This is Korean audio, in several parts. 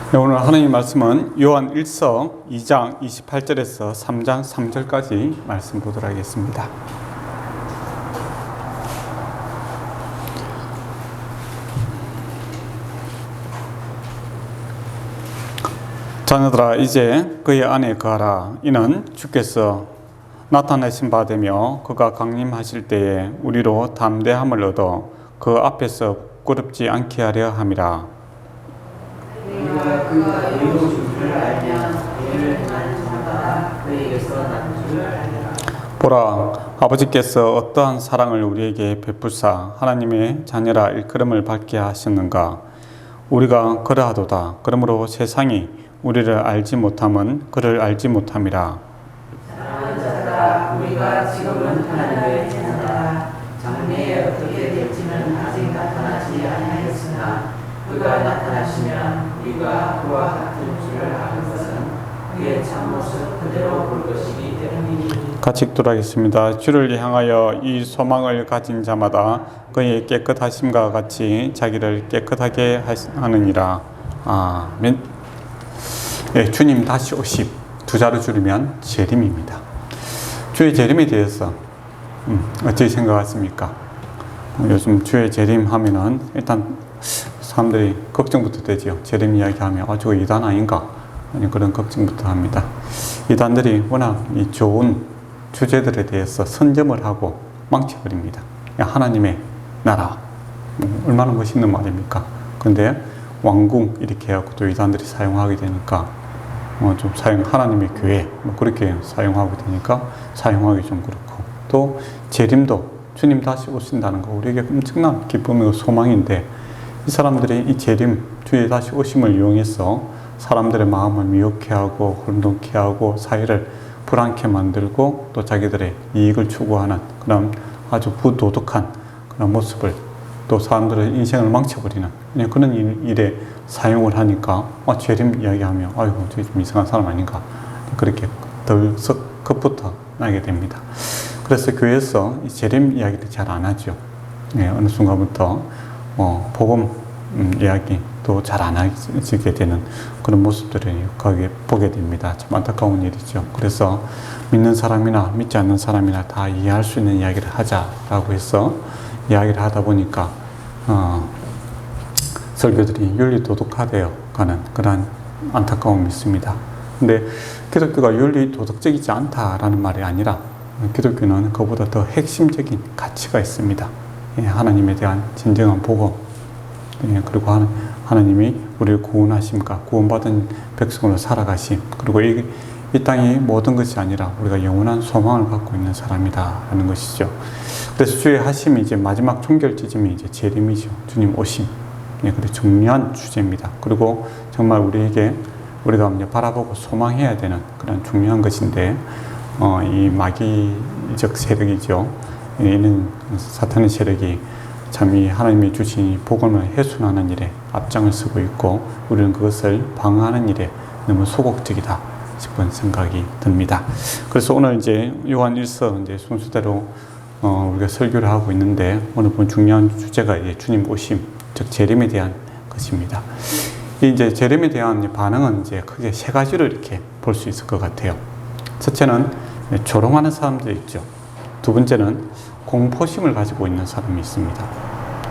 네, 오늘 하나님 말씀은 요한 1서 2장 28절에서 3장 3절까지 말씀 보도록 하겠습니다. 자녀들아 이제 그의 안에 거하라. 이는 주께서 나타내신 바 되며 그가 강림하실 때에 우리로 담대함을 얻어 그 앞에서 부끄럽지 않게 하려 함이라. 우리가 그가 의로우신 줄을 알면 의를 행하는 자마다 그에게서 난 줄을 알리라. 보라, 아버지께서 어떠한 사랑을 우리에게 베푸사 하나님의 자녀라 일컬음을 받게 하셨는가. 우리가 그러하도다. 그러므로 세상이 우리를 알지 못함은 그를 알지 못함이라. 사랑하는 자들아, 우리가 지금은 하나님의 자녀라. 장래에 어떻게 될지는 아직 나타나지 아니하였으나 그가 나타나시면 우리가 그와 같은 줄을 아는 것은 그의 참모습 그대로 볼 것이기 때문이니. 같이 읽도록 하겠습니다. 주를 향하여 이 소망을 가진 자마다 그의 깨끗하심과 같이 자기를 깨끗하게 하느니라. 아멘. 네, 주님 다시 오십 두 자로 줄이면 재림입니다. 주의 재림에 대해서 어찌 생각하십니까? 요즘 주의 재림 하면은 일단 사람들이 걱정부터 되지요. 재림 이야기하면 저거 이단 아닌가? 아니 그런 걱정부터 합니다. 이단들이 워낙 이 좋은 주제들에 대해서 선점을 하고 망쳐버립니다. 하나님의 나라 얼마나 멋있는 말입니까? 근데 왕궁 이렇게 해갖고 또 이단들이 사용하게 되니까 좀 하나님의 교회 그렇게 사용하게 되니까 사용하기 좀 그렇고, 또 재림도 주님 다시 오신다는 거 우리에게 엄청난 기쁨이고 소망인데, 이 사람들이 이 재림 주의 다시 오심을 이용해서 사람들의 마음을 미혹해 하고 혼돈케 하고 사회를 불안케 만들고 또 자기들의 이익을 추구하는 그런 아주 부도덕한 그런 모습을, 또 사람들의 인생을 망쳐버리는 그런 일에 사용을 하니까 재림 이야기하면 아이고 저 좀 이상한 사람 아닌가 그렇게 덜썩 겁부터 나게 됩니다. 그래서 교회에서 이 재림 이야기를 잘 안 하죠. 어느 순간부터 복음 이야기도 잘 안 하게 되는 그런 모습들을 거기에 보게 됩니다. 참 안타까운 일이죠. 그래서 믿는 사람이나 믿지 않는 사람이나 다 이해할 수 있는 이야기를 하자라고 해서 이야기를 하다 보니까 설교들이 윤리도덕화되어 가는 그런 안타까움이 있습니다. 근데 기독교가 윤리도덕적이지 않다라는 말이 아니라 기독교는 그보다 더 핵심적인 가치가 있습니다. 하나님에 대한 진정한 복음, 그리고 하나님이 우리를 구원하심과 구원받은 백성으로 살아가심, 그리고 이 땅이 모든 것이 아니라 우리가 영원한 소망을 갖고 있는 사람이다라는 것이죠. 그래서 주의 하심이 이제 마지막 종결 지점이 이제 재림이죠. 주님 오심. 그리고 중요한 주제입니다. 그리고 정말 우리가 이제 바라보고 소망해야 되는 그런 중요한 것인데, 이 마귀적 세력이죠. 이는 사탄의 세력이 참 이 하나님이 주신 복음을 훼손하는 일에 앞장을 서고 있고, 우리는 그것을 방어하는 일에 너무 소극적이다 싶은 생각이 듭니다. 그래서 오늘 이제 요한 1서 이제 순서대로 우리가 설교를 하고 있는데, 오늘 본 중요한 주제가 이제 주님 오심, 즉 재림에 대한 것입니다. 이제 재림에 대한 반응은 이제 크게 세 가지로 이렇게 볼 수 있을 것 같아요. 첫째는 조롱하는 사람들이 있죠. 두 번째는 공포심을 가지고 있는 사람이 있습니다.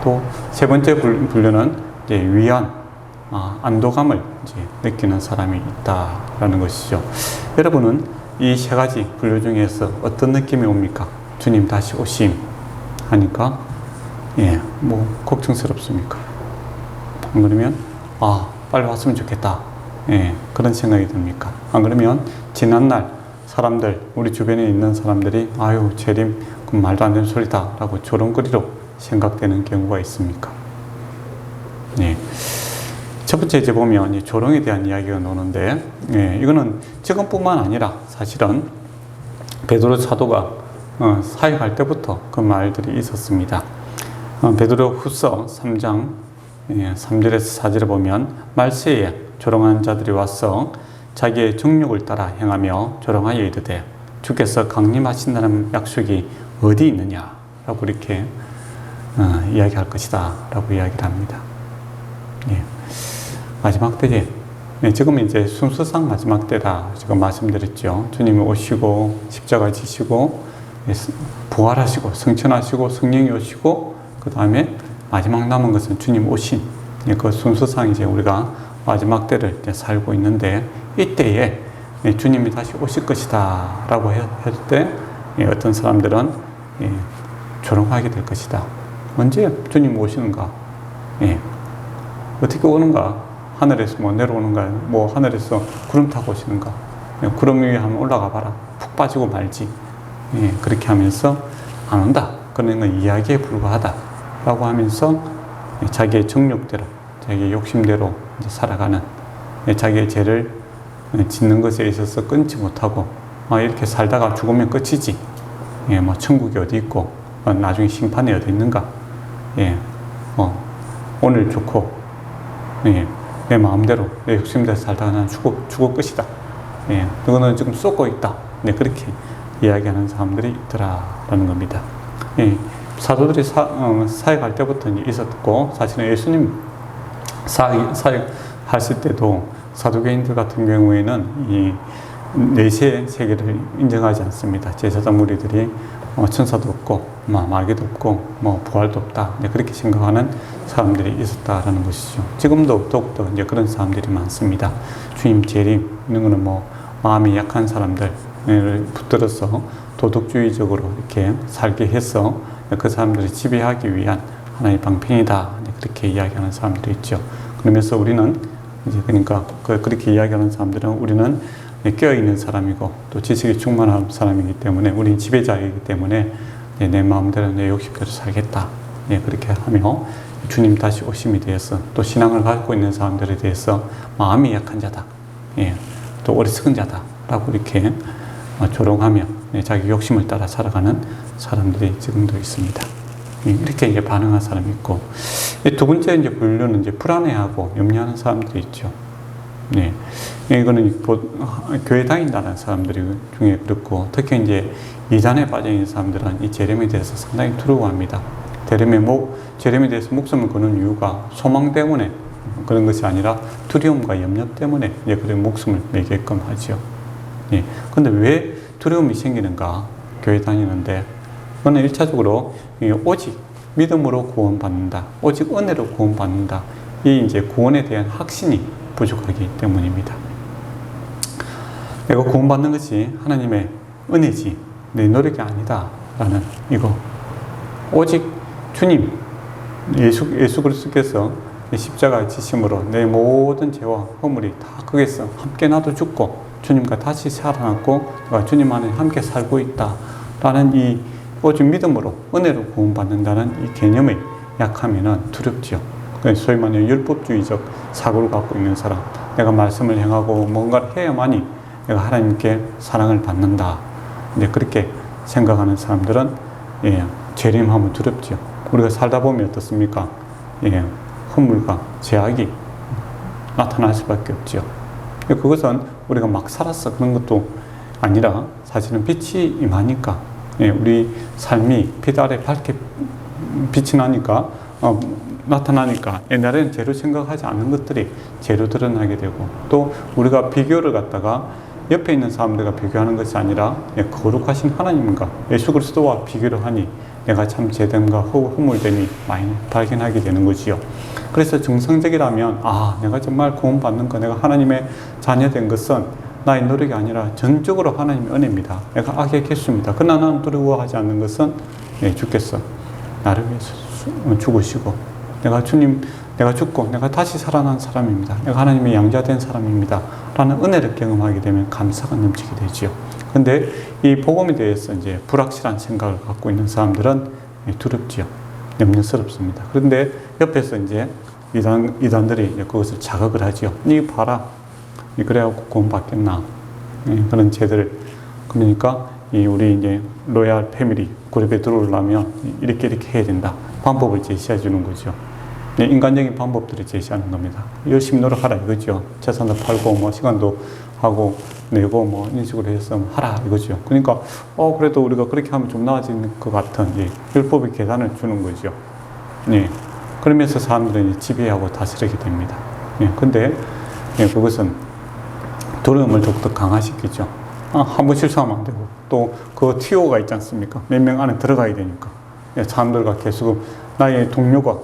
또 세 번째 분류는 이제 위안, 안도감을 이제 느끼는 사람이 있다라는 것이죠. 여러분은 이 세 가지 분류 중에서 어떤 느낌이 옵니까? 주님 다시 오심 하니까 걱정스럽습니까? 안 그러면 빨리 왔으면 좋겠다 그런 생각이 듭니까? 안 그러면 지난날 사람들, 우리 주변에 있는 사람들이 아유 재림 그건 말도 안 되는 소리다 라고 조롱거리로 생각되는 경우가 있습니까? 첫 번째 이제 보면 조롱에 대한 이야기가 나오는데, 이거는 지금뿐만 아니라 사실은 베드로 사도가 사역할 때부터 그 말들이 있었습니다. 베드로 후서 3장 3절에서 4절에 보면, 말세에 조롱하는 자들이 와서 자기의 정욕을 따라 행하며 조롱하여 이르되 주께서 강림하신다는 약속이 어디 있느냐 라고 이렇게 이야기할 것이다 라고 이야기를 합니다. 마지막 때에 네, 지금 이제 순수상 마지막 때다. 지금 말씀드렸죠. 주님이 오시고, 십자가 지시고, 부활하시고, 승천하시고, 성령이 오시고, 그 다음에 마지막 남은 것은 주님 오신, 그 순수상 이제 우리가 마지막 때를 이제 살고 있는데, 이때에 주님이 다시 오실 것이다. 라고 했을 때, 어떤 사람들은 조롱하게 될 것이다. 언제 주님 오시는가? 어떻게 오는가? 하늘에서 뭐 내려오는가? 뭐 하늘에서 구름 타고 오시는가? 구름 위에 한번 올라가 봐라. 푹 빠지고 말지. 그렇게 하면서 안 온다. 그런 건 이야기에 불과하다. 라고 하면서 자기의 정욕대로, 자기의 욕심대로 이제 살아가는, 자기의 죄를 짓는 것에 있어서 끊지 못하고, 이렇게 살다가 죽으면 끝이지. 뭐 천국이 어디 있고, 나중에 심판이 어디 있는가? 오늘 좋고, 내 마음대로, 내 욕심대로 살다가 난 죽을 것이다. 너는 지금 쏟고 있다. 그렇게 이야기하는 사람들이 있더라라는 겁니다. 사도들이 사역할 때부터 있었고, 사실은 예수님 사역하실 때도 사도개인들 같은 경우에는 이 내세 세계를 인정하지 않습니다. 제사장 무리들이 천사도 없고, 마귀도 없고, 부활도 없다. 그렇게 생각하는 사람들이 있었다라는 것이죠. 지금도 더욱더 이제 그런 사람들이 많습니다. 주님 재림, 이런 거는 마음이 약한 사람들을 붙들어서 도덕주의적으로 이렇게 살게 해서 그 사람들을 지배하기 위한 하나의 방편이다. 그렇게 이야기하는 사람들이 있죠. 그러면서 우리는 이제 그러니까 그렇게 이야기하는 사람들은 우리는 깨어있는 사람이고 또 지식이 충만한 사람이기 때문에 우리는 지배자이기 때문에 내 마음대로 내 욕심대로 살겠다. 그렇게 하며 주님 다시 오심에 대해서 또 신앙을 갖고 있는 사람들에 대해서 마음이 약한 자다. 또 어리석은 자다. 라고 이렇게 조롱하며 자기 욕심을 따라 살아가는 사람들이 지금도 있습니다. 이렇게 이제 반응한 사람이 있고, 두 번째 이제 분류는 이제 불안해하고 염려하는 사람들이 있죠. 이거는 교회 다닌다는 사람들이 중에 그렇고, 특히 이제 이단에 빠져 있는 사람들은 이 재림에 대해서 상당히 두려워합니다. 재림에 대해서 목숨을 거는 이유가 소망 때문에 그런 것이 아니라 두려움과 염려 때문에 그런 목숨을 매게끔 하죠. 근데 왜 두려움이 생기는가? 교회 다니는데, 그거는 1차적으로 오직 믿음으로 구원받는다. 오직 은혜로 구원받는다. 이 이제 구원에 대한 확신이 부족하기 때문입니다. 내가 구원받는 것이 하나님의 은혜지 내 노력이 아니다 라는 이거, 오직 주님 예수 그리스도께서 십자가 지심으로 내 모든 죄와 허물이 다 거기서 함께 나도 죽고 주님과 다시 살아났고 내가 주님 안에 함께 살고 있다 라는 이 오직 믿음으로 은혜로 구원받는다는 이 개념에 약하면은 두렵죠. 소위 말하는 율법주의적 사고를 갖고 있는 사람, 내가 말씀을 행하고 뭔가를 해야만이 내가 하나님께 사랑을 받는다. 이제 그렇게 생각하는 사람들은 재림하면 두렵죠. 우리가 살다 보면 어떻습니까? 허물과 죄악이 나타날 수밖에 없죠. 그것은 우리가 막 살았어 그런 것도 아니라 사실은 빛이 임하니까, 우리 삶이 빛 아래 밝게 빛이 나니까 나타나니까 옛날에는 죄로 생각하지 않는 것들이 죄로 드러나게 되고, 또 우리가 비교를 갖다가 옆에 있는 사람들과 비교하는 것이 아니라 거룩하신 하나님과 예수 그리스도와 비교를 하니 내가 참 죄됨과 허물됨이 많이 발견하게 되는 거지요. 그래서 정상적이라면 내가 정말 구원받는 거, 내가 하나님의 자녀된 것은 나의 노력이 아니라 전적으로 하나님의 은혜입니다. 내가 악에 개수입니다. 그러나 나는 두려워하지 않는 것은 주께서 나를 위해서 죽으시고 내가 죽고 내가 다시 살아난 사람입니다. 내가 하나님의 양자된 사람입니다. 라는 은혜를 경험하게 되면 감사가 넘치게 되지요. 근데 이 복음에 대해서 이제 불확실한 생각을 갖고 있는 사람들은 두렵지요. 염려스럽습니다. 그런데 옆에서 이제 이단들이 이제 그것을 자극을 하지요. 니 봐라. 그래갖고 구원받겠나. 그런 죄들. 그러니까 우리 이제 로얄 패밀리 그룹에 들어오려면 이렇게 해야 된다. 방법을 제시해 주는 거죠. 인간적인 방법들을 제시하는 겁니다. 열심히 노력하라 이거죠. 재산도 팔고 시간도 하고 내고 이런 식으로 해서 하라 이거죠. 그러니까 그래도 우리가 그렇게 하면 좀 나아지는 것 같은 율법의 계단을 주는 거죠. 그러면서 사람들은 지배하고 다스리게 됩니다. 근데 예, 그것은 두려움을 더욱더 강화시키죠. 한 번 실수하면 안 되고, 또 그 TO가 있지 않습니까? 몇 명 안에 들어가야 되니까. 예, 사람들과 계속 나의 동료가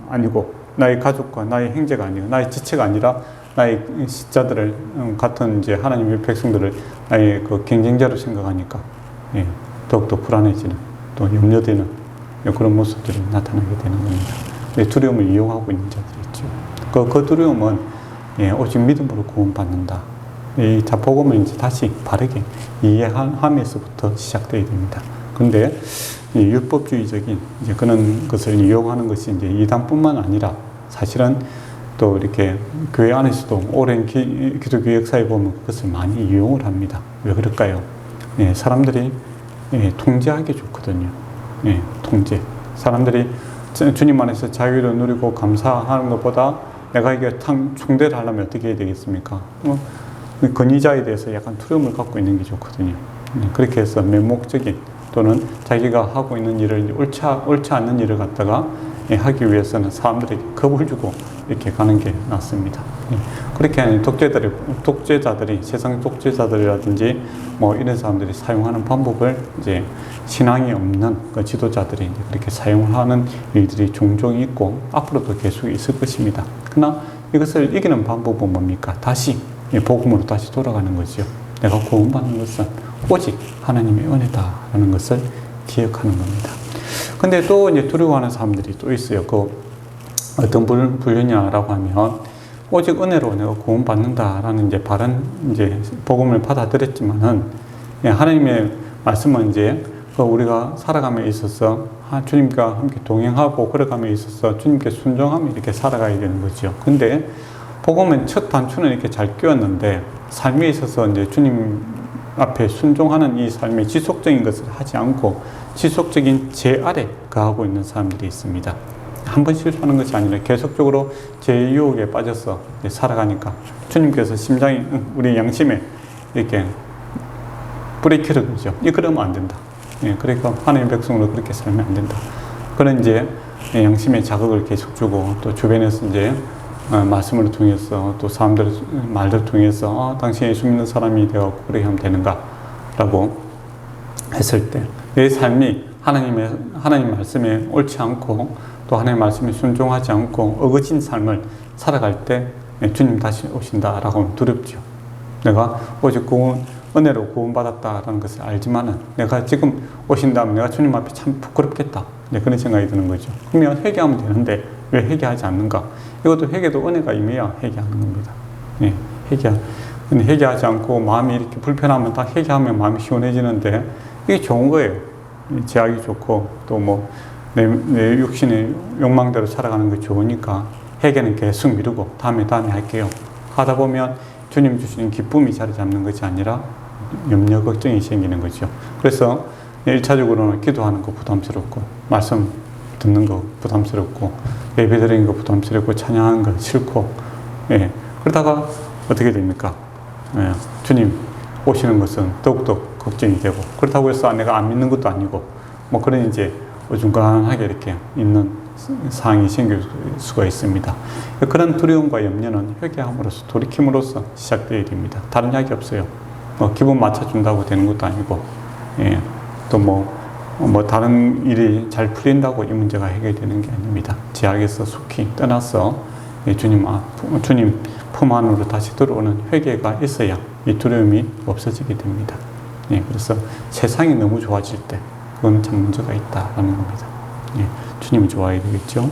아니고, 나의 가족과 나의 형제가 아니고, 나의 지체가 아니라 나의 십자들을, 같은 이제 하나님의 백성들을 나의 그 경쟁자로 생각하니까, 예, 더욱더 불안해지는, 또 염려되는, 예, 그런 모습들이 나타나게 되는 겁니다. 두려움을 이용하고 있는 자들이 있죠. 그 두려움은, 예, 오직 믿음으로 구원받는다. 이 복음을 이제 다시 바르게 이해하면서부터 시작되어야 됩니다. 그런데 이 율법주의적인 이제 그런 것을 이용하는 것이 이제 이단뿐만 아니라 사실은 또 이렇게 교회 안에서도 오랜 기독교 역사에 보면 그것을 많이 이용을 합니다. 왜 그럴까요? 예, 사람들이 예, 통제하기 좋거든요. 예, 통제. 사람들이 주님 안에서 자유를 누리고 감사하는 것보다 내가 이게 충대를 하려면 어떻게 해야 되겠습니까? 권위자에 대해서 약간 두려움을 갖고 있는 게 좋거든요. 그렇게 해서 맹목적인 또는 자기가 하고 있는 일을 옳지 않는 일을 갖다가 하기 위해서는 사람들에게 겁을 주고 이렇게 가는 게 낫습니다. 그렇게 하는 독재자들이 세상 독재자들이라든지 뭐 이런 사람들이 사용하는 방법을 이제 신앙이 없는 그 지도자들이 이제 그렇게 사용을 하는 일들이 종종 있고 앞으로도 계속 있을 것입니다. 그러나 이것을 이기는 방법은 뭡니까? 다시 복음으로 다시 돌아가는 거죠. 내가 구원받는 것은 오직 하나님의 은혜다라는 것을 기억하는 겁니다. 근데 또 이제 두려워하는 사람들이 또 있어요. 그 어떤 분류냐라고 하면 오직 은혜로 내가 구원받는다라는 이제 바른 이제 복음을 받아들였지만은 하나님의 말씀은 이제 우리가 살아감에 있어서 주님과 함께 동행하고 걸어감에 있어서 주님께 순종하며 이렇게 살아가야 되는 거죠. 근데 복음은 첫 단추는 이렇게 잘 끼웠는데 삶에 있어서 이제 주님 앞에 순종하는 이 삶의 지속적인 것을 하지 않고 지속적인 죄 아래 거하고 있는 사람들이 있습니다. 한 번 실수하는 것이 아니라 계속적으로 죄의 유혹에 빠져서 살아가니까 주님께서 심장이 우리 양심에 이렇게 브레이크를 거죠. 그러면 안 된다. 그러니까 하나님의 백성으로 그렇게 살면 안 된다. 그런 이제 양심의 자극을 계속 주고 또 주변에서 이제 말씀을 통해서 또 사람들 말을 통해서 당신이 예수 믿는 사람이 되어서 그렇게 하면 되는가 라고 했을 때 내 삶이 하나님 말씀에 옳지 않고 또 하나님 말씀에 순종하지 않고 어거진 삶을 살아갈 때 주님 다시 오신다라고 하면 두렵죠. 내가 오직 은혜로 구원받았다라는 것을 알지만은 내가 지금 오신다면 내가 주님 앞에 참 부끄럽겠다. 그런 생각이 드는 거죠. 그러면 회개하면 되는데 왜 회개하지 않는가? 이것도 회개도 은혜가 임해야 회개하는 겁니다. 근데 회개하지 않고 마음이 이렇게 불편하면 딱 회개하면 마음이 시원해지는데 이게 좋은 거예요. 제약이 좋고 또 뭐 내 육신의 욕망대로 살아가는 게 좋으니까 회개는 계속 미루고 다음에 할게요. 하다 보면 주님 주시는 기쁨이 자리 잡는 것이 아니라 염려 걱정이 생기는 거죠. 그래서 1차적으로는 기도하는 거 부담스럽고 말씀 듣는 거 부담스럽고 예배 드리는 거 부담스럽고 찬양하는 거 싫고 그러다가 어떻게 됩니까? 주님 오시는 것은 더욱더 걱정이 되고 그렇다고 해서 내가 안 믿는 것도 아니고 뭐 그런 이제 어중간하게 이렇게 있는 상황이 생길 수가 있습니다. 그런 두려움과 염려는 회개함으로써 돌이킴으로써 시작되어야 됩니다. 다른 약이 없어요. 기분 맞춰준다고 되는 것도 아니고 또 뭐 다른 일이 잘 풀린다고 이 문제가 해결되는 게 아닙니다. 제약에서 속히 떠나서 주님 품 안으로 다시 들어오는 회개가 있어야 이 두려움이 없어지게 됩니다. 그래서 세상이 너무 좋아질 때 그건 참 문제가 있다라는 겁니다. 주님이 좋아야 되겠죠.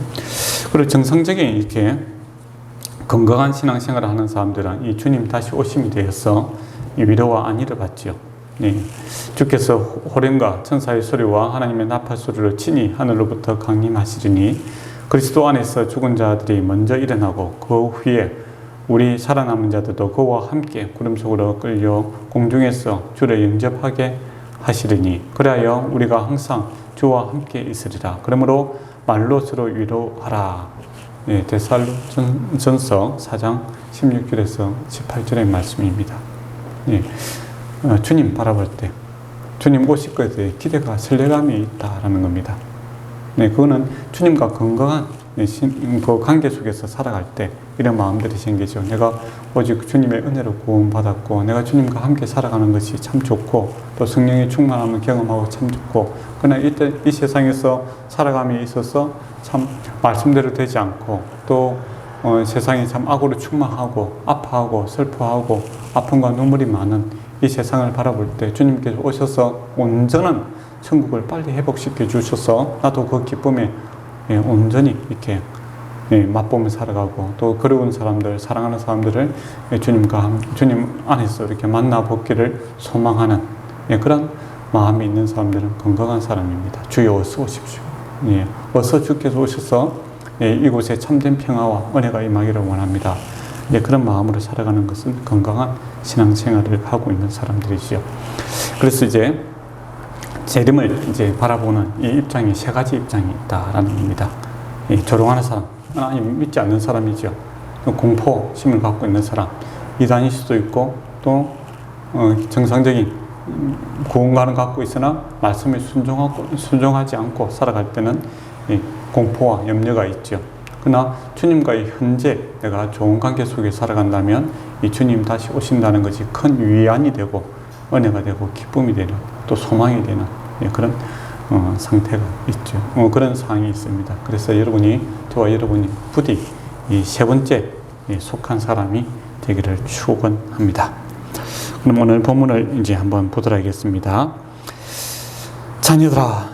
그리고 정상적인 이렇게 건강한 신앙생활을 하는 사람들은 이 주님 다시 오심이 되어서 위로와 안위를 받죠. 주께서 호령과 천사의 소리와 하나님의 나팔 소리를 친히 하늘로부터 강림하시리니 그리스도 안에서 죽은 자들이 먼저 일어나고 그 후에 우리 살아남은 자들도 그와 함께 구름 속으로 끌려 공중에서 주를 영접하게 하시리니 그리하여 우리가 항상 주와 함께 있으리라. 그러므로 말로 서로 위로하라. 데살로전서 4장 16절에서 18절의 말씀입니다. 주님 바라볼 때 주님 오실 것에 대해 기대가 설레감이 있다라는 겁니다. 그거는 주님과 건강한 그 관계 속에서 살아갈 때 이런 마음들이 생기죠. 내가 오직 주님의 은혜로 구원받았고 내가 주님과 함께 살아가는 것이 참 좋고 또 성령의 충만함을 경험하고 참 좋고 그러나 이때 이 세상에서 살아감에 있어서 참 말씀대로 되지 않고 또 세상이 참 악으로 충만하고 아파하고 슬퍼하고 아픔과 눈물이 많은 이 세상을 바라볼 때 주님께서 오셔서 온전한 천국을 빨리 회복시켜 주셔서 나도 그 기쁨에 온전히 이렇게 맛보며 살아가고 또 그리운 사람들, 사랑하는 사람들을 주님 안에서 이렇게 만나보기를 소망하는 그런 마음이 있는 사람들은 건강한 사람입니다. 주여 어서 오십시오. 어서 주께서 오셔서 이곳에 참된 평화와 은혜가 임하기를 원합니다. 그런 마음으로 살아가는 것은 건강한 신앙생활을 하고 있는 사람들이지요. 그래서 이제 재림을 이제 바라보는 이 입장이 세 가지 입장이 있다라는 겁니다. 조롱하는 사람, 하나님 믿지 않는 사람이죠. 공포심을 갖고 있는 사람, 이단일 수도 있고 또 정상적인 구원관을 갖고 있으나 말씀에 순종하지 않고 살아갈 때는 공포와 염려가 있죠. 그러나 주님과의 현재 내가 좋은 관계 속에 살아간다면 이 주님 다시 오신다는 것이 큰 위안이 되고 은혜가 되고 기쁨이 되는 또 소망이 되는 그런 상태가 있죠. 그런 상황이 있습니다. 그래서 저와 여러분이 부디 이 세 번째 속한 사람이 되기를 축원합니다. 그럼 오늘 본문을 이제 한번 보도록 하겠습니다. 자녀들아,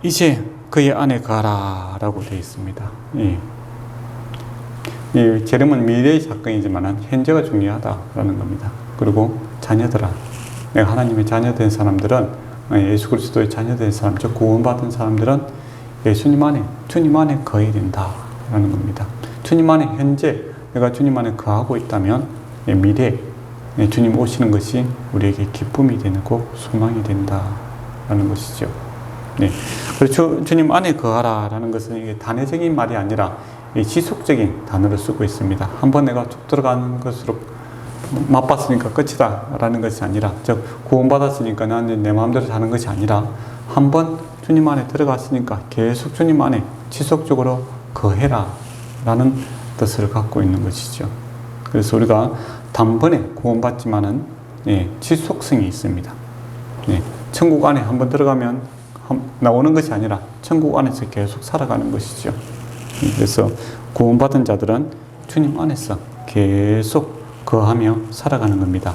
이제 그의 안에 가라라고 되어 있습니다. 이 재림은 미래의 사건이지만 현재가 중요하다라는 겁니다. 그리고 자녀들아, 내가 하나님의 자녀된 사람들은 예수 그리스도의 자녀된 사람, 즉 구원받은 사람들은 예수님 안에, 주님 안에 거해야 된다라는 겁니다. 주님 안에 현재 내가 주님 안에 거하고 있다면 미래 주님 오시는 것이 우리에게 기쁨이 되고 소망이 된다라는 것이죠. 그래서 주님 안에 거하라라는 것은 이게 단회적인 말이 아니라 지속적인 단어를 쓰고 있습니다. 한번 내가 쭉 들어가는 것으로 맛봤으니까 끝이다 라는 것이 아니라, 즉 구원받았으니까 나는 내 마음대로 사는 것이 아니라 한번 주님 안에 들어갔으니까 계속 주님 안에 지속적으로 거해라 라는 뜻을 갖고 있는 것이죠. 그래서 우리가 단번에 구원받지만은 지속성이 있습니다. 천국 안에 한번 들어가면 나오는 것이 아니라 천국 안에서 계속 살아가는 것이죠. 그래서 구원받은 자들은 주님 안에서 계속 거하며 살아가는 겁니다.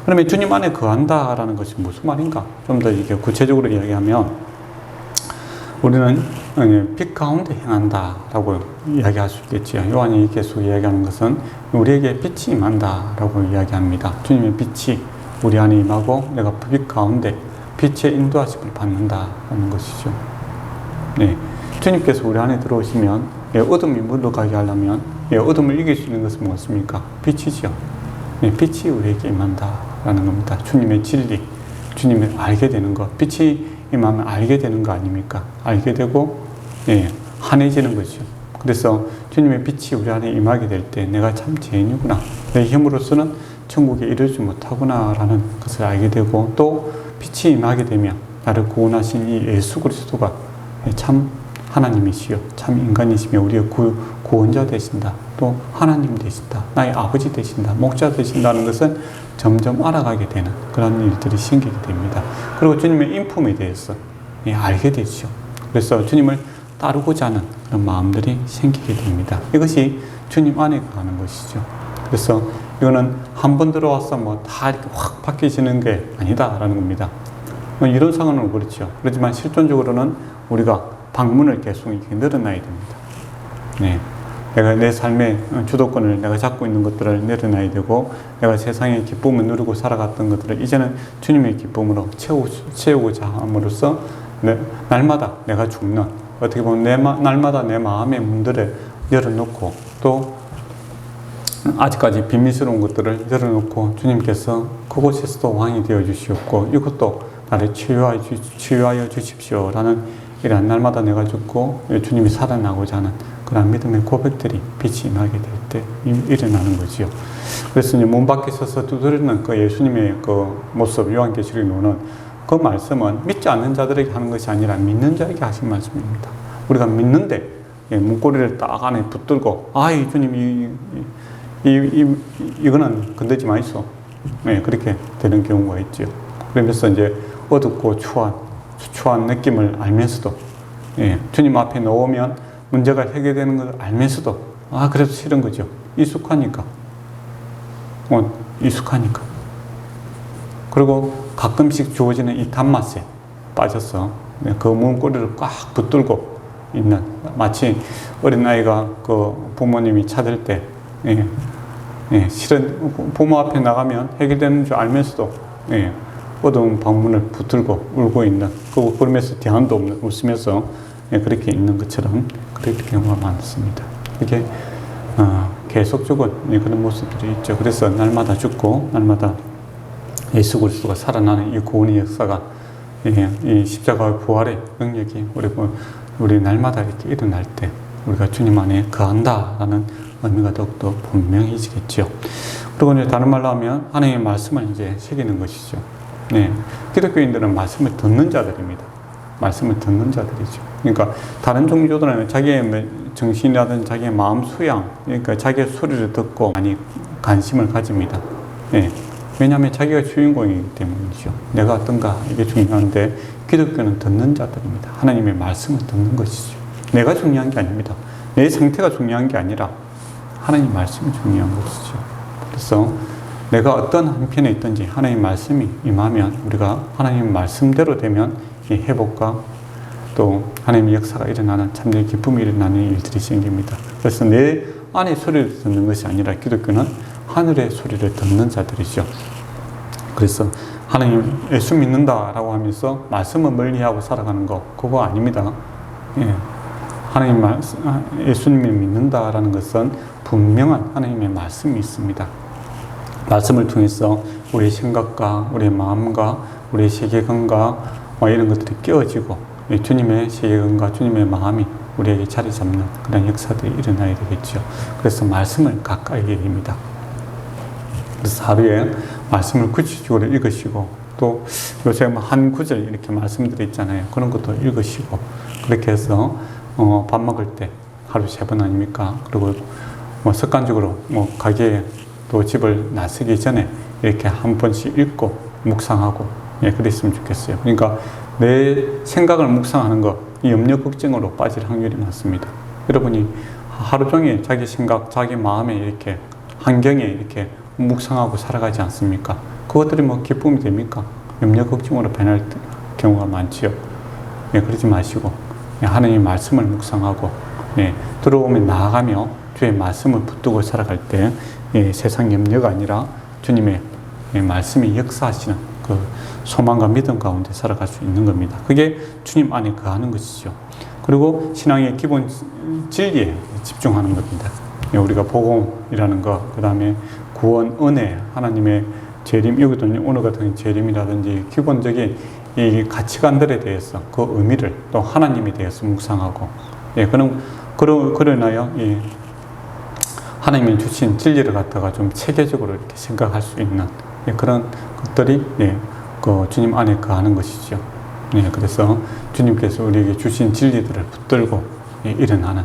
그러면 주님 안에 거한다라는 것이 무슨 말인가? 좀 더 이게 구체적으로 이야기하면 우리는 빛 가운데 행한다라고 이야기할 수 있겠지요. 요한이 계속 이야기하는 것은 우리에게 빛이 임한다라고 이야기합니다. 주님의 빛이 우리 안에 임하고 내가 빛 가운데 빛의 인도하심을 받는다라는 것이죠. 주님께서 우리 안에 들어오시면 어둠이 물러가게 하려면 어둠을 이길 수 있는 것은 무엇입니까? 빛이죠. 빛이 우리에게 임한다라는 겁니다. 주님의 진리, 주님을 알게 되는 것, 빛이 임하면 알게 되는 거 아닙니까? 알게 되고 환해지는 것이죠. 그래서 주님의 빛이 우리 안에 임하게 될 때 내가 참 죄인이구나, 내 힘으로서는 천국에 이르지 못하구나 라는 것을 알게 되고, 또 빛이 임하게 되면 나를 구원하신 이 예수 그리스도가 참 하나님이시요 참 인간이시며 우리의 구원자 되신다, 또 하나님 되신다, 나의 아버지 되신다, 목자 되신다는 것은 점점 알아가게 되는 그런 일들이 생기게 됩니다. 그리고 주님의 인품에 대해서 알게 되죠. 그래서 주님을 따르고자 하는 그런 마음들이 생기게 됩니다. 이것이 주님 안에 가는 것이죠. 그래서 이거는 한 번 들어와서 다 이렇게 확 바뀌어지는 게 아니다라는 겁니다. 이런 상황은 그렇죠. 그렇지만 실존적으로는 우리가 방문을 계속 이렇게 늘어나야 됩니다. 내가 내 삶의 주도권을 내가 잡고 있는 것들을 내려놔야 되고, 내가 세상의 기쁨을 누리고 살아갔던 것들을 이제는 주님의 기쁨으로 채우고자 함으로써 날마다 내가 죽는, 어떻게 보면 날마다 내 마음의 문들을 열어놓고, 또 아직까지 비밀스러운 것들을 열어놓고 주님께서 그곳에서도 왕이 되어 주시옵고 이것도 나를 치유하여 주십시오라는 이런 날마다 내가 죽고 주님이 살아나고자 하는 그런 믿음의 고백들이 빛이 임하게 될 때 일어나는 거지요. 그래서 문 밖에 서서 두드리는 그 예수님의 그 모습, 요한계시록에 나오는 그 말씀은 믿지 않는 자들에게 하는 것이 아니라 믿는 자에게 하신 말씀입니다. 우리가 믿는데 문고리를 딱 안에 붙들고 이 주님이 이거는 건들지 마이소. 네, 그렇게 되는 경우가 있죠. 그러면서 이제 어둡고 추한 느낌을 알면서도, 예, 주님 앞에 놓으면 문제가 해결되는 걸 알면서도, 그래도 싫은 거죠. 익숙하니까. 익숙하니까. 그리고 가끔씩 주어지는 이 단맛에 빠져서 그 문고리를 꽉 붙들고 있는, 마치 어린아이가 그 부모님이 찾을 때, 실은 부모 앞에 나가면 해결되는 줄 알면서도, 어두운 방문을 붙들고 울고 있는, 그러면서 대안도 없는, 웃으면서 그렇게 있는 것처럼 그렇게 경우가 많습니다. 이게 계속적인 그런 모습들이 있죠. 그래서 날마다 죽고 날마다 예수 그리스도가 살아나는 이 구원의 역사가, 이 십자가의 부활의 능력이 우리 날마다 이렇게 일어날 때 우리가 주님 안에 거한다라는 의미가 더욱더 분명해지겠죠. 그리고 이제 다른 말로 하면 하나님의 말씀을 이제 새기는 것이죠. 네, 기독교인들은 말씀을 듣는 자들입니다. 말씀을 듣는 자들이죠. 그러니까 다른 종교들은 자기의 정신이라든지 자기의 마음 수양, 그러니까 자기의 소리를 듣고 많이 관심을 가집니다. 네. 왜냐하면 자기가 주인공이기 때문이죠. 내가 어떤가, 이게 중요한데, 기독교는 듣는 자들입니다. 하나님의 말씀을 듣는 것이죠. 내가 중요한 게 아닙니다. 내 상태가 중요한 게 아니라 하나님 말씀이 중요한 것이죠. 그래서 내가 어떤 한편에 있든지 하나님 말씀이 임하면, 우리가 하나님 말씀대로 되면 이 회복과 또 하나님의 역사가 일어나는, 참된 기쁨이 일어나는 일들이 생깁니다. 그래서 내 안의 소리를 듣는 것이 아니라 기독교는 하늘의 소리를 듣는 자들이죠. 그래서 하나님 예수 믿는다라고 하면서 말씀을 멀리하고 살아가는 거, 그거 아닙니다. 하나님 예수님을 믿는다라는 것은 분명한 하나님의 말씀이 있습니다. 말씀을 통해서 우리의 생각과 우리의 마음과 우리의 세계관과 이런 것들이 깨어지고 주님의 세계관과 주님의 마음이 우리에게 자리 잡는 그런 역사들이 일어나야 되겠죠. 그래서 말씀을 가까이 여깁니다. 그래서 하루에 말씀을 구체적으로 읽으시고, 또 요새 한 구절 이렇게 말씀들이 있잖아요. 그런 것도 읽으시고, 그렇게 해서 밥 먹을 때 하루 3번 아닙니까? 그리고 습관적으로 가게에 또 집을 나서기 전에 이렇게 한 번씩 읽고 묵상하고, 그랬으면 좋겠어요. 그러니까 내 생각을 묵상하는 것, 이 염려 걱정으로 빠질 확률이 많습니다. 여러분이 하루 종일 자기 생각, 자기 마음에 이렇게 환경에 이렇게 묵상하고 살아가지 않습니까? 그것들이 기쁨이 됩니까? 염려 걱정으로 변할 경우가 많지요. 그러지 마시고 하나님의 말씀을 묵상하고, 들어오면 나아가며 주의 말씀을 붙들고 살아갈 때 세상 염려가 아니라 주님의 말씀이 역사하시는 그 소망과 믿음 가운데 살아갈 수 있는 겁니다. 그게 주님 안에 거하는 것이죠. 그리고 신앙의 기본 진리에 집중하는 겁니다. 우리가 복음이라는 것, 그 다음에 구원, 은혜, 하나님의 재림, 여기도 오늘 같은 재림이라든지 기본적인 이 가치관들에 대해서 그 의미를 또 하나님에 대해서 묵상하고, 그러나요, 하나님이 주신 진리를 갖다가 좀 체계적으로 이렇게 생각할 수 있는 그런 것들이 그 주님 안에 거하는 것이죠. 그래서 주님께서 우리에게 주신 진리들을 붙들고 일어나는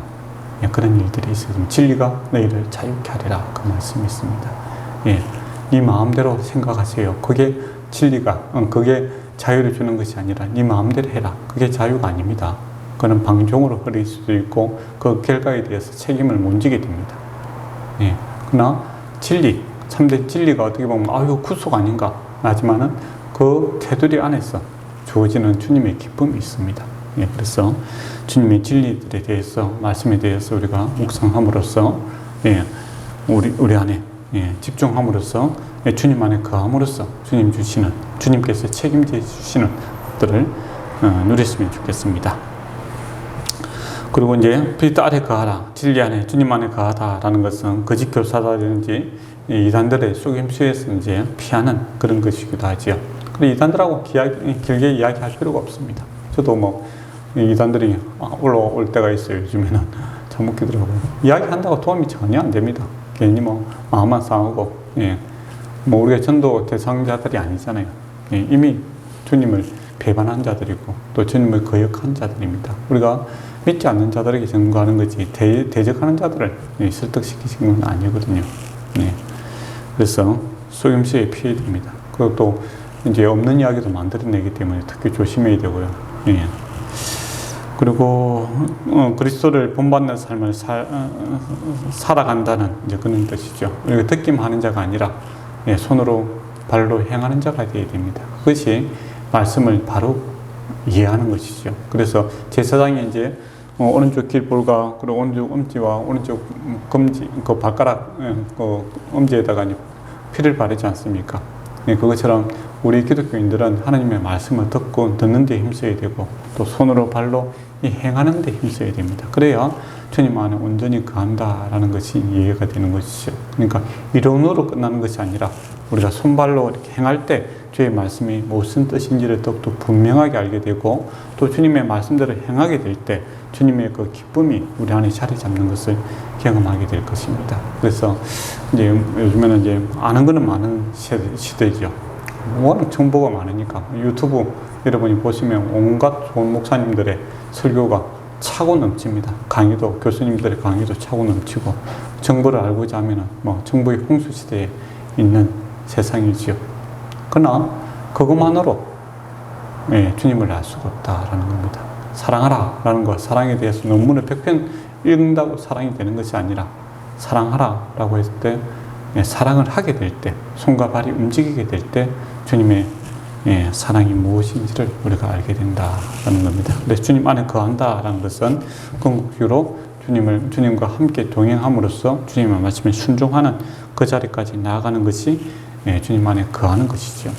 그런 일들이 있어요. 진리가 너희를 자유케 하리라, 그 말씀이 있습니다. 네 마음대로 생각하세요. 그게 진리가, 그게 자유를 주는 것이 아니라 네 마음대로 해라. 그게 자유가 아닙니다. 그는 방종으로 흐릴 수도 있고 그 결과에 대해서 책임을 못 지게 됩니다. 그러나 진리, 참된 진리가 어떻게 보면 구속 아닌가 하지만은 그 테두리 안에서 주어지는 주님의 기쁨이 있습니다. 그래서 주님의 진리들에 대해서, 말씀에 대해서 우리가 묵상함으로써 우리 안에 집중함으로써 주님 안에 거함으로써 주님께서 책임져 주시는 것들을 누렸으면 좋겠습니다. 그리고 이제 그리스도 안에 거하라, 진리 안에 주님 안에 거하다라는 것은 거짓 교사라든지 이단들의 속임수에서 이제 피하는 그런 것이기도 하지요. 그리고 이단들하고 길게 이야기할 필요가 없습니다. 저도 이단들이 올라올 때가 있어요. 요즘에는 참 웃기더라고요. 이야기한다고 도움이 전혀 안 됩니다. 괜히 마음만 상하고, 우리가 전도 대상자들이 아니잖아요. 이미 주님을 배반한 자들이고 또 주님을 거역한 자들입니다. 우리가 믿지 않는 자들에게 전도하는 거지 대적하는 자들을 설득시키는 건 아니거든요. 네. 그래서 속임수에 피해야 됩니다. 그리고 또 이제 없는 이야기도 만들어내기 때문에 특히 조심해야 되고요. 예. 그리고 그리스도를 본받는 삶을 살아간다는 이제 그런 뜻이죠. 우리가 듣기만 하는 자가 아니라 예, 손으로 발로 행하는 자가 되어야 됩니다. 그것이 말씀을 바로 이해하는 것이죠. 그래서 제사장이 이제 오른쪽 길볼과 그리고 오른쪽 엄지와 오른쪽 검지 그 발가락 그 엄지에다가 피를 바르지 않습니까? 네, 그것처럼 우리 기독교인들은 하나님의 말씀을 듣는 데 힘써야 되고 또 손으로 발로 행하는 데 힘써야 됩니다. 그래야 주님 안에 온전히 거한다라는 것이 이해가 되는 것이죠. 그러니까 이론으로 끝나는 것이 아니라 우리가 손발로 이렇게 행할 때 주의 말씀이 무슨 뜻인지를 더욱더 분명하게 알게 되고 또 주님의 말씀대로 행하게 될 때 주님의 그 기쁨이 우리 안에 자리 잡는 것을 경험하게 될 것입니다. 그래서 이제 요즘에는 이제 아는 거는 많은 시대죠. 워낙 정보가 많으니까 유튜브 여러분이 보시면 온갖 좋은 목사님들의 설교가 차고 넘칩니다. 강의도 교수님들의 강의도 차고 넘치고 정보를 알고자 하면은 뭐 정보의 홍수 시대에 있는 세상이지요. 그러나 그것만으로 예, 주님을 알 수가 없다라는 겁니다. 사랑하라 라는 것, 사랑에 대해서 논문을 100편 읽는다고 사랑이 되는 것이 아니라 사랑하라 라고 했을 때 예, 사랑을 하게 될 때, 손과 발이 움직이게 될 때 주님의 예, 사랑이 무엇인지를 우리가 알게 된다라는 겁니다. 그래서 주님 안에 거한다라는 것은 궁극적으로 주님과 함께 동행함으로써 주님의 말씀에 순종하는 그 자리까지 나아가는 것이 예, 주님 안에 거하는 것이죠.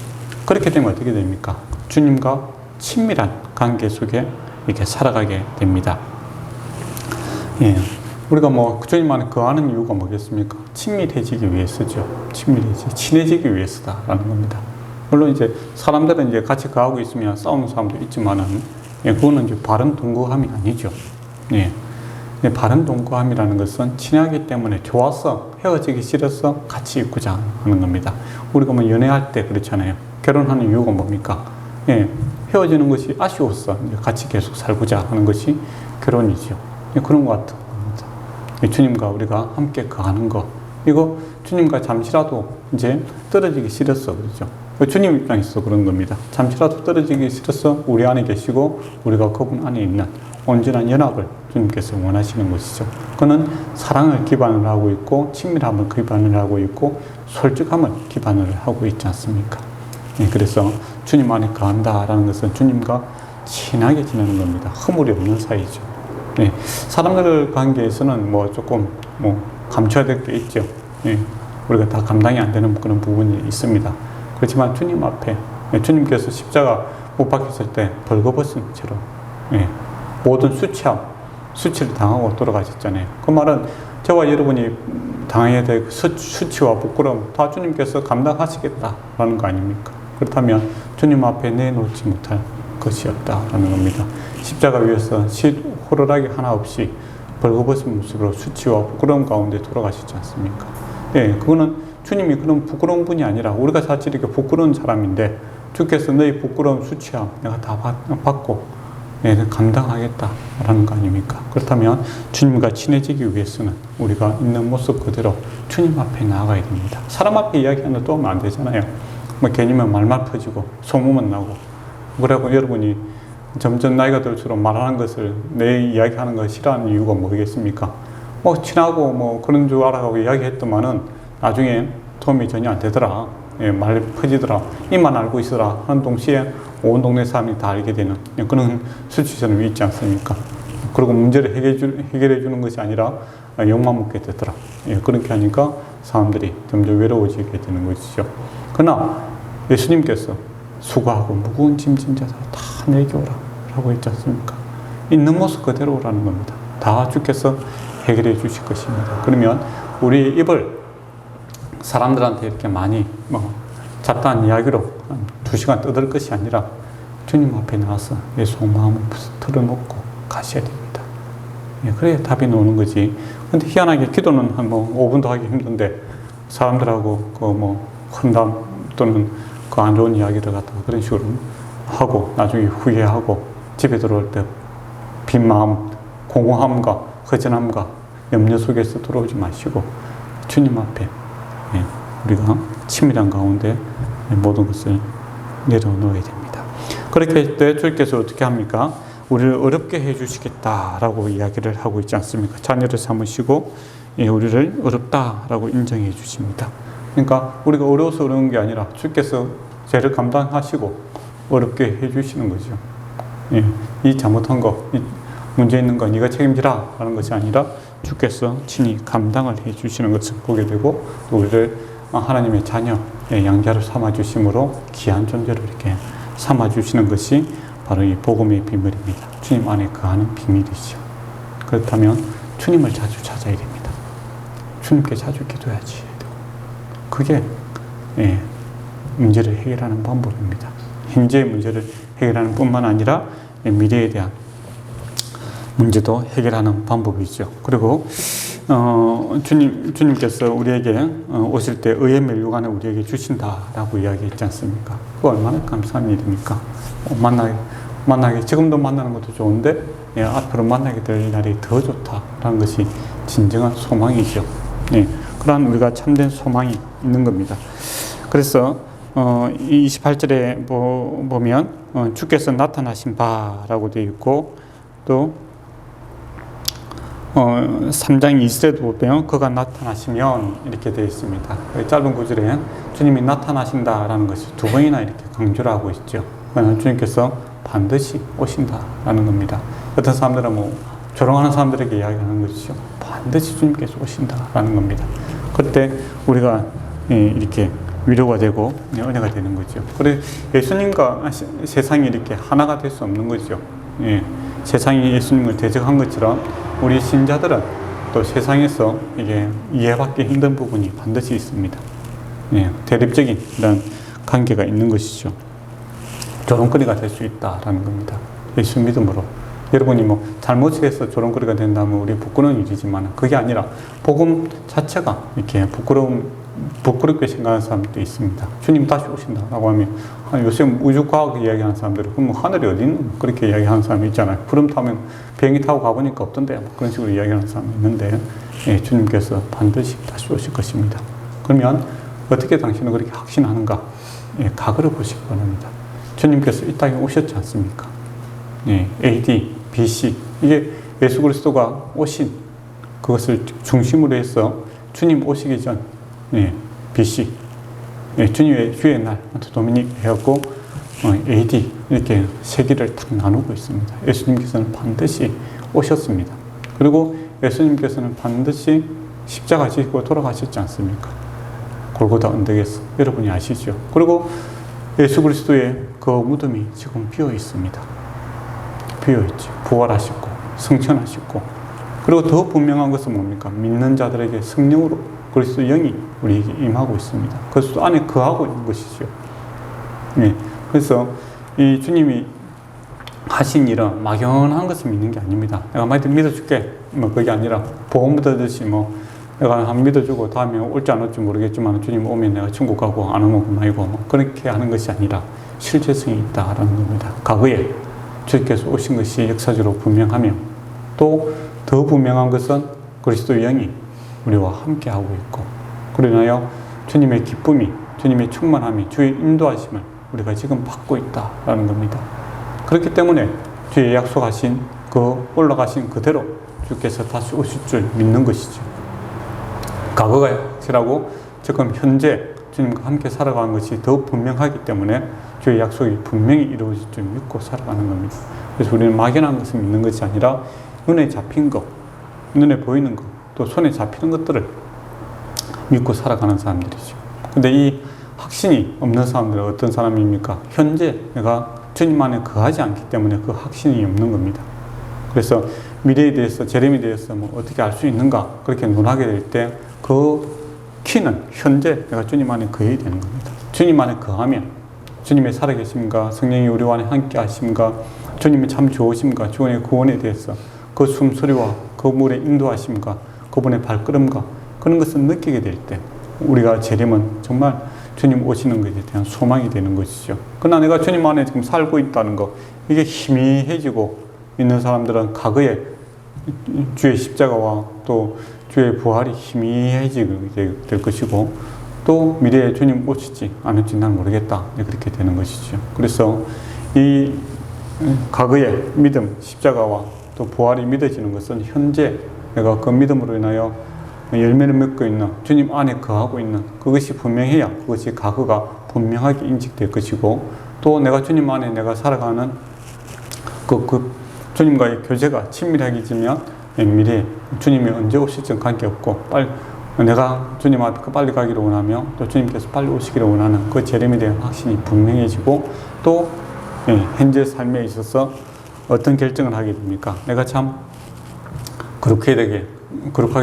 그렇게 되면 어떻게 됩니까? 주님과 친밀한 관계 속에 이렇게 살아가게 됩니다. 예, 우리가 뭐 주님 안에 거하는 이유가 뭐겠습니까? 친밀해지기 위해서죠. 친해지기 위해서다라는 겁니다. 물론 이제 사람들은 이제 같이 거하고 있으면 싸우는 사람도 있지만은 예, 그거는 이제 바른 동거함이 아니죠. 예. 바른 동거함이라는 것은 친하기 때문에 좋아서 헤어지기 싫어서 같이 있고자 하는 겁니다. 우리가 뭐 연애할 때 그렇잖아요. 결혼하는 이유가 뭡니까? 예, 헤어지는 것이 아쉬워서 같이 계속 살고자 하는 것이 결혼이죠. 예, 그런 것 같은 겁니다. 예, 주님과 우리가 함께 거하는 것, 이거 주님과 잠시라도 이제 떨어지기 싫어서 그렇죠. 주님 입장에서 그런 겁니다. 잠시라도 떨어지기 싫어서 우리 안에 계시고 우리가 그분 안에 있는 온전한 연합을 주님께서 원하시는 것이죠. 그는 사랑을 기반으로 하고 있고 친밀함을 기반으로 하고 있고 솔직함을 기반으로 하고 있지 않습니까? 예, 그래서 주님 안에 거한다라는 것은 주님과 친하게 지내는 겁니다. 허물이 없는 사이죠. 예, 사람들 관계에서는 뭐 조금 뭐 감춰야 될 게 있죠. 예, 우리가 다 감당이 안 되는 그런 부분이 있습니다. 그렇지만 주님 앞에 예, 주님께서 십자가 못 박혔을 때 벌거벗은 채로 예, 모든 수치를 당하고 돌아가셨잖아요. 그 말은 저와 여러분이 당해야 될 수치와 부끄러움 다 주님께서 감당하시겠다라는 거 아닙니까? 그렇다면 주님 앞에 내놓지 못할 것이 없다라는 겁니다. 십자가 위에서 호루라기 하나 없이 벌거벗은 모습으로 수치와 부끄러움 가운데 돌아가시지 않습니까? 예, 그거는 주님이 그런 부끄러운 분이 아니라 우리가 사실 이렇게 부끄러운 사람인데 주께서 너희 부끄러운 수치함 내가 다 받고 예, 감당하겠다라는 거 아닙니까? 그렇다면 주님과 친해지기 위해서는 우리가 있는 모습 그대로 주님 앞에 나아가야 됩니다. 사람 앞에 이야기하는 또 하면 안 되잖아요. 뭐 괜히면 말만 퍼지고 소문만 나고 그래고 여러분이 점점 나이가 들수록 말하는 것을 내 이야기하는 걸 싫어하는 이유가 뭐겠습니까? 뭐 친하고 뭐 그런 줄 알아가고 이야기했더만은 나중에 도움이 전혀 안 되더라. 예, 말 퍼지더라. 이만 알고 있어라 하는 동시에 온 동네 사람이 다 알게 되는 그런 수치처럼 있지 않습니까? 그리고 문제를 해결해 주는 것이 아니라 욕만 먹게 되더라. 예, 그렇게 하니까 사람들이 점점 외로워지게 되는 것이죠. 그러나 예수님께서 수고하고 무거운 짐진 자들 다 내게 오라 라고 했지 않습니까? 있는 모습 그대로 오라는 겁니다. 다 주께서 해결해 주실 것입니다. 그러면 우리 입을 사람들한테 이렇게 많이 잡다한 이야기로 2시간 떠들 것이 아니라 주님 앞에 나와서 내 속마음을 털어놓고 가셔야 됩니다. 예, 그래야 답이 나오는 거지. 근데 희한하게 기도는 한 5분도 하기 힘든데 사람들하고 혼담 또는 안 좋은 이야기를 갖다가 그런 식으로 하고 나중에 후회하고 집에 들어올 때 빈 마음, 공허함과 허전함과 염려 속에서 들어오지 마시고 주님 앞에 우리가 치밀한 가운데 모든 것을 내려놓아야 됩니다. 그렇게 할 때 주께서 어떻게 합니까? 우리를 어렵게 해주시겠다라고 이야기를 하고 있지 않습니까? 자녀를 삼으시고 우리를 어렵다라고 인정해 주십니다. 그러니까 우리가 어려워서 어려운 게 아니라 주께서 죄를 감당하시고 어렵게 해주시는 거죠. 이 잘못한 거, 이 문제 있는 거 네가 책임지라 하는 것이 아니라 주께서 친히 감당을 해주시는 것을 보게 되고 또 우리를 하나님의 자녀, 양자로 삼아주심으로 귀한 존재로 이렇게 삼아주시는 것이 바로 이 복음의 비밀입니다. 주님 안에 거하는 비밀이죠. 그렇다면 주님을 자주 찾아야 됩니다. 주님께 자주 기도해야지. 그게 문제를 해결하는 방법입니다. 현재의 문제를 해결하는 뿐만 아니라 미래에 대한 문제도 해결하는 방법이죠. 그리고 주님께서 우리에게 오실 때 의의 멸류관을 우리에게 주신다라고 이야기했지 않습니까? 그거 얼마나 감사한 일입니까? 만나게 지금도 만나는 것도 좋은데 앞으로 만나게 될 날이 더 좋다라는 것이 진정한 소망이죠. 그러한 우리가 참된 소망이 있는 겁니다. 그래서 28절에 보면 주께서 나타나신 바라고 되어 있고 또 3장 2절에도 보면 그가 나타나시면 이렇게 되어 있습니다. 짧은 구절에 주님이 나타나신다라는 것이 두 번이나 이렇게 강조를 하고 있죠. 그러나 주님께서 반드시 오신다라는 겁니다. 어떤 사람들은 조롱하는 사람들에게 이야기하는 것이죠. 반드시 주님께서 오신다라는 겁니다. 그때 우리가 이렇게 위로가 되고 은혜가 되는 거죠. 그래 예수님과 세상이 이렇게 하나가 될 수 없는 거죠. 세상이 예수님을 대적한 것처럼 우리 신자들은 또 세상에서 이게 이해받기 힘든 부분이 반드시 있습니다. 대립적인 이런 관계가 있는 것이죠. 조롱거리가 될 수 있다라는 겁니다. 예수 믿음으로. 여러분이 잘못을 해서 조롱거리가 된다면 우리 부끄러운 일이지만 그게 아니라 복음 자체가 이렇게 부끄럽게 생각하는 사람도 있습니다. 주님 다시 오신다라고 하면 요새 우주과학 이야기하는 사람들이 그럼 하늘이 어디 있는 그렇게 이야기하는 사람이 있잖아요. 구름 타면 비행기 타고 가보니까 없던데 그런 식으로 이야기하는 사람이 있는데 주님께서 반드시 다시 오실 것입니다. 그러면 어떻게 당신은 그렇게 확신하는가? 과거를 보시기 바랍니다. 주님께서 이 땅에 오셨지 않습니까? AD, BC 이게 예수 그리스도가 오신 그것을 중심으로 해서 주님 오시기 전 BC 주님의 주의 날 도미닉 해갖고 AD 이렇게 세기를 딱 나누고 있습니다. 예수님께서는 반드시 오셨습니다. 그리고 예수님께서는 반드시 십자가 지고 돌아가셨지 않습니까? 골고다 언덕에서 여러분이 아시죠? 그리고 예수 그리스도의 그 무덤이 지금 비어 있습니다. 비어 있죠. 부활하셨고 승천하셨고 그리고 더 분명한 것은 뭡니까? 믿는 자들에게 성령으로 그리스도 영이 우리에게 임하고 있습니다. 그리스도 안에 거하고 있는 것이죠. 그래서 이 주님이 하신 일은 막연한 것을 믿는 게 아닙니다. 내가 많이 믿어줄게. 그게 아니라 보험 믿어듯이 내가 한 믿어주고 다음에 올지 안 올지 모르겠지만 주님 오면 내가 천국 가고 안 오면 그만이고 그렇게 하는 것이 아니라 실제성이 있다라는 겁니다. 과거에 주께서 오신 것이 역사적으로 분명하며 또 더 분명한 것은 그리스도 영이 우리와 함께 하고 있고 그로 인하여 주님의 기쁨이 주님의 충만함이 주의 인도하심을 우리가 지금 받고 있다라는 겁니다. 그렇기 때문에 주의 약속하신 그 올라가신 그대로 주께서 다시 오실 줄 믿는 것이죠. 과거가 확실하고 지금 현재 주님과 함께 살아가는 것이 더 분명하기 때문에 주의 약속이 분명히 이루어질 줄 믿고 살아가는 겁니다. 그래서 우리는 막연한 것을 믿는 것이 아니라 눈에 잡힌 것, 눈에 보이는 것, 또 손에 잡히는 것들을 믿고 살아가는 사람들이죠. 근데 이 확신이 없는 사람들은 어떤 사람입니까? 현재 내가 주님 안에 거하지 않기 때문에 그 확신이 없는 겁니다. 그래서 미래에 대해서, 재림에 대해서 어떻게 알 수 있는가? 그렇게 논하게 될 때 그 키는 현재 내가 주님 안에 거해야 되는 겁니다. 주님 안에 거하면 주님의 살아계심과 성령이 우리 안에 함께 하심과 주님의 참 좋으심과 주의 구원에 대해서 그 숨소리와 그 물의 인도하심과 그분의 발걸음과 그런 것을 느끼게 될 때 우리가 재림은 정말 주님 오시는 것에 대한 소망이 되는 것이죠. 그러나 내가 주님 안에 지금 살고 있다는 것 이게 희미해지고 있는 사람들은 과거에 주의 십자가와 또 주의 부활이 희미해지게 될 것이고 또 미래에 주님 오실지 안 올지 난 모르겠다. 그렇게 되는 것이죠. 그래서 이 과거의 믿음, 십자가와 또 부활이 믿어지는 것은 현재 내가 그 믿음으로 인하여 열매를 맺고 있는 주님 안에 거하고 있는 그것이 분명해야 그것이 과거가 분명하게 인식될 것이고, 또 내가 주님 안에 내가 살아가는 그 주님과의 교제가 친밀하게지면 미래에 주님이 언제 오실지 관계없고 내가 주님 앞에 빨리 가기를 원하며 또 주님께서 빨리 오시기를 원하는 그 재림에 대한 확신이 분명해지고, 또 현재 삶에 있어서 어떤 결정을 하게 됩니까? 내가 참 거룩하게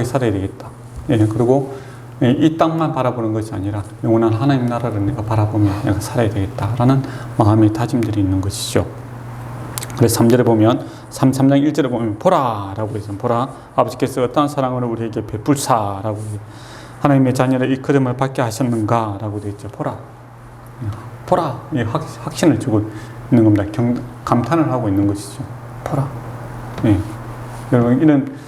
살아야 되겠다. 그리고 이 땅만 바라보는 것이 아니라 영원한 하나님 나라를 내가 바라보며 내가 살아야 되겠다라는 마음의 다짐들이 있는 것이죠. 그래서 3절에 보면 3장 1절에 보면 보라 라고 해서, 보라 아버지께서 어떠한 사랑을 우리에게 베풀사라고 하나님의 자녀를 일컬음을 받게 하셨는가 라고 되어 있죠. 보라 확신을 주고 있는 겁니다. 감탄을 하고 있는 것이죠. 보라. 여러분 이런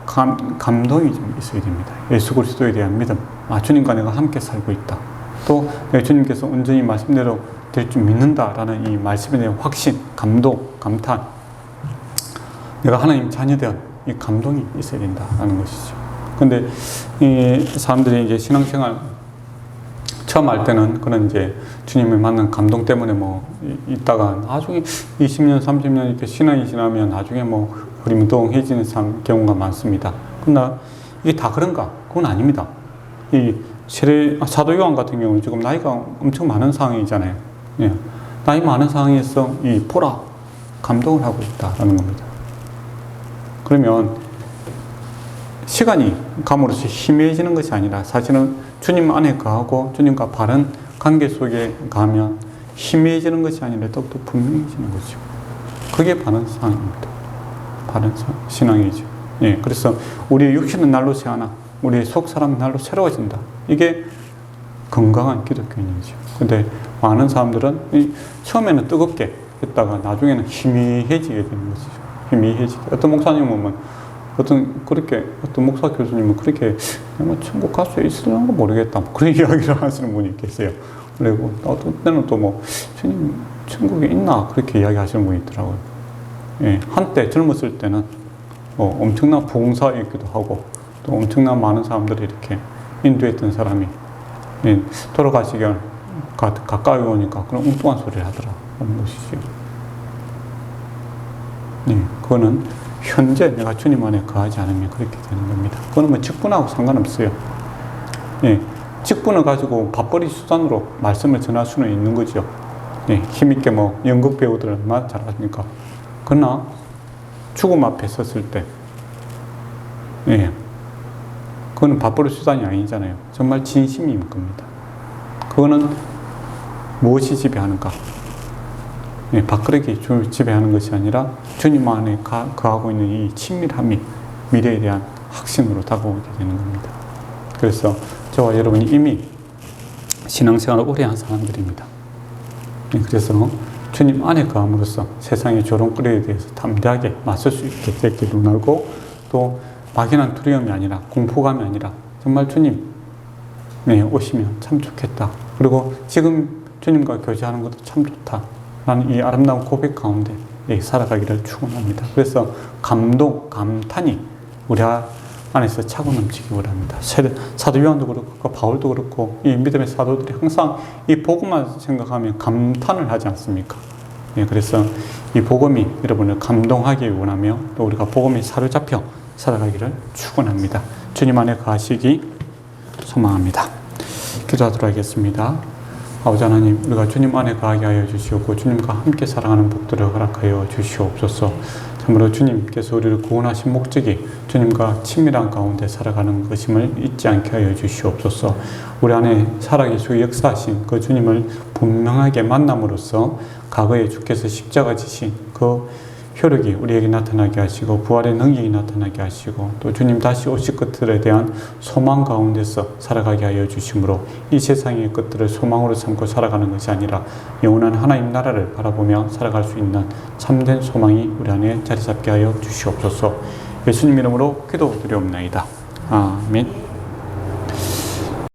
감동이 좀 있어야 됩니다. 예수 그리스도에 대한 믿음, 주님과 내가 함께 살고 있다, 또 주님께서 온전히 말씀대로 될 줄 믿는다라는 이 말씀에 대한 확신, 감동, 감탄, 내가 하나님 자녀된 이 감동이 있어야 된다라는 것이죠. 근데 이 사람들이 이제 신앙생활 처음 할 때는 그런 이제 주님을 만난 감동 때문에 있다가 나중에 20년, 30년 이렇게 신앙이 지나면 나중에 흐리무덩해지는 경우가 많습니다. 그러나 이게 다 그런가? 그건 아닙니다. 이 사도 요한 같은 경우는 지금 나이가 엄청 많은 상황이잖아요. 나이 많은 상황에서 이 보라 감동을 하고 있다라는 겁니다. 그러면 시간이 감으로써 희미해지는 것이 아니라 사실은 주님 안에 거하고 주님과 바른 관계 속에 가면 희미해지는 것이 아니라 더욱더 분명해지는 거죠. 그게 바른 상황입니다. 바른 신앙이죠. 그래서 우리의 육신은 날로 새하나 우리의 속사람은 날로 새로워진다. 이게 건강한 기독교인이죠. 근데 많은 사람들은 처음에는 뜨겁게 했다가 나중에는 희미해지게 되는 것이죠. 희미해지게. 어떤 목사님은 보면 어떤 목사 교수님은 그렇게 천국 갈 수 있을런가 모르겠다. 그런 이야기를 하시는 분이 계세요. 그리고 어떤 때는 또 주님 천국에 있나 그렇게 이야기하시는 분이 있더라고요. 한때 젊었을 때는 엄청난 부흥사였기도 하고 또 엄청난 많은 사람들이 이렇게 인도했던 사람이 돌아가시길 가까이 오니까 그런 엉뚱한 소리를 하더라 하는 것이죠. 그거는 현재 내가 주님 안에 거하지 않으면 그렇게 되는 겁니다. 그거는 직분하고 상관없어요. 직분을 가지고 밥벌이 수단으로 말씀을 전할 수는 있는 거죠. 힘있게 연극 배우들 얼마나 잘하십니까? 그러나 죽음 앞에 섰을 때 그거는 밥벌이 수단이 아니잖아요. 정말 진심인 겁니다. 그거는 무엇이 지배하는가? 밥그릇이 지배하는 것이 아니라 주님 안에 거하고 있는 이 친밀함이 미래에 대한 확신으로 다가오게 되는 겁니다. 그래서 저와 여러분이 이미 신앙생활을 오래 한 사람들입니다. 그래서 주님 안에 거함으로써 세상의 조롱거리에 대해서 담대하게 맞설 수 있게 되기를 원하고, 또 막연한 두려움이 아니라 공포감이 아니라 정말 주님 오시면 참 좋겠다. 그리고 지금 주님과 교제하는 것도 참 좋다. 라는 이 아름다운 고백 가운데 살아가기를 축원합니다. 그래서 감동, 감탄이 우리 안에서 차고 넘치기 원합니다. 사도 요한도 그렇고 바울도 그렇고 이 믿음의 사도들이 항상 이 복음만 생각하면 감탄을 하지 않습니까? 그래서 이 복음이 여러분을 감동하기 원하며 또 우리가 복음에 사로잡혀 살아가기를 축원합니다. 주님 안에 거하시기 소망합니다. 기도하도록 하겠습니다. 아버지 하나님, 우리가 주님 안에 거하게 하여 주시옵고 주님과 함께 살아가는 복들을 허락하여 주시옵소서. 참으로 주님께서 우리를 구원하신 목적이 주님과 친밀한 가운데 살아가는 것임을 잊지 않게 하여 주시옵소서. 우리 안에 살아계시고 역사하신 그 주님을 분명하게 만남으로써 과거에 주께서 십자가 지신 그 효력이 우리에게 나타나게 하시고 부활의 능력이 나타나게 하시고 또 주님 다시 오실 것들에 대한 소망 가운데서 살아가게 하여 주심으로 이 세상의 것들을 소망으로 삼고 살아가는 것이 아니라 영원한 하나님 나라를 바라보며 살아갈 수 있는 참된 소망이 우리 안에 자리 잡게 하여 주시옵소서. 예수님 이름으로 기도드리옵나이다. 아멘.